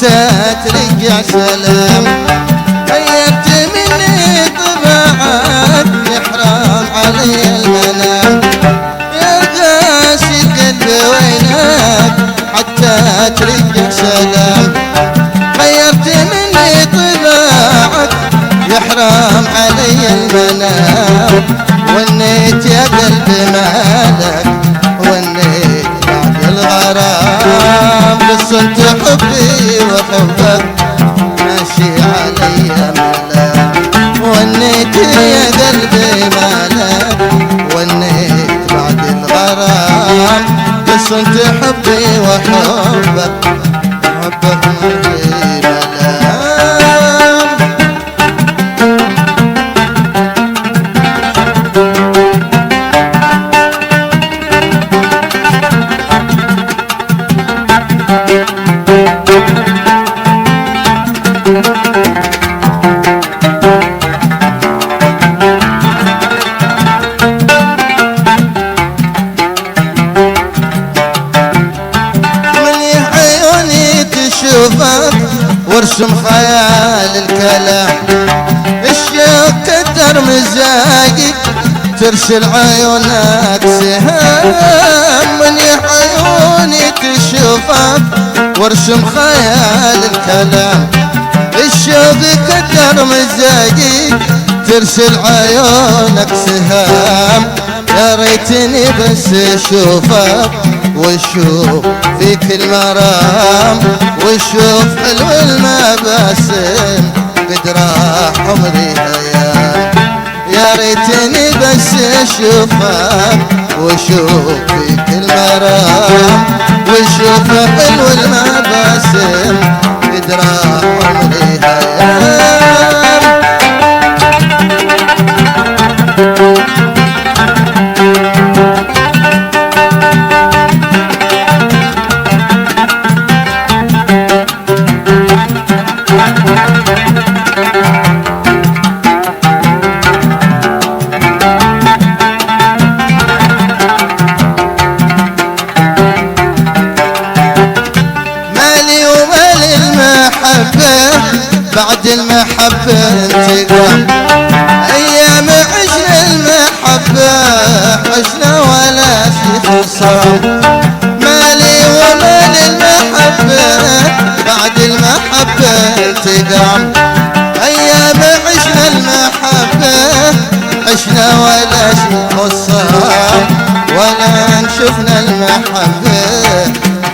حتى ترجع سلام. غيرت مني طباعك يحرم علي المنام. يا قاسي القلب وينك حتى ترجع سلام. غيرت مني طباعك يحرم علي المنام. ونيت يا قلبي مالك ونيت بعد الغرام. بس انت حبي وحبك ماشي علي ملام. ونيت يا قلبي مالك ونيت بعد الغرام. بس انت حبي وحبك حبك ماشي ملام. وارسم خيال الكلام. الشوق كتر مزاجي ترسل عيونك سهام. من عيوني تشوفك وارسم خيال الكلام. الشوق كتر مزاجي ترسل عيونك سهام. يا ريتني بس اشوفك واشوف فيك المرام. واشوف حلو المباسم قد راح عمري ايام. يا ريتني بس اشوفك واشوف فيك المرام. واشوف حلو المباسم قد راح عمري ايام. بعد المحبة انتقام. ايام عشنا المحبة عشنا ولا شي خصام. مالي ومال المحبة بعد المحبة انتقام. ايام عشنا المحبة عشنا ولا شي خصام. ولا شفنا المحبة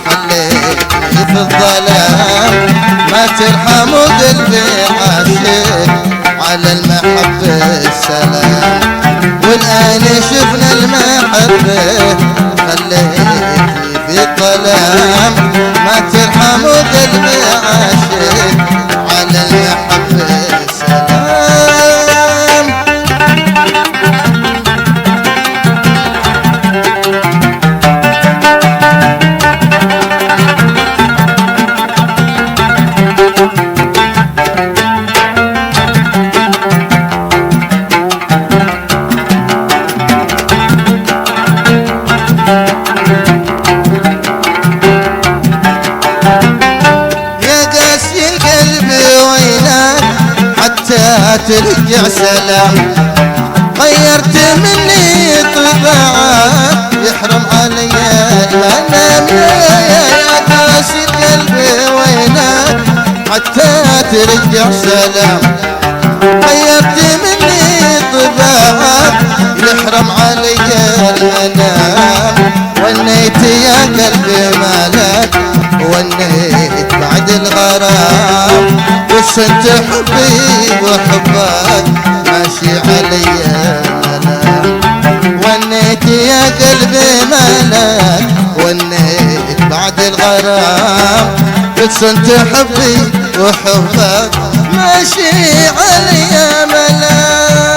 خليتني في الظلام. ما ترحموا قلبي عاشق على المحبة السلام. والآن شفنا المحبة خليتني في الظلام. ما ترحموا قلبي عاشق على المحبة السلام. ترجع سلام. غيرت مني طباعك يحرم علي المنام. يا قاسي قلبي وينك حتى ترجع سلام. غيرت مني طباعك يحرم علي المنام. ونيت يا قلبي مالك ونيت بعد الغرام. بس انت حبي وحبك ماشي علي ملام. ونيت يا قلبي مالك ونيت بعد الغرام. بس انت حبي وحبك ماشي علي ملام.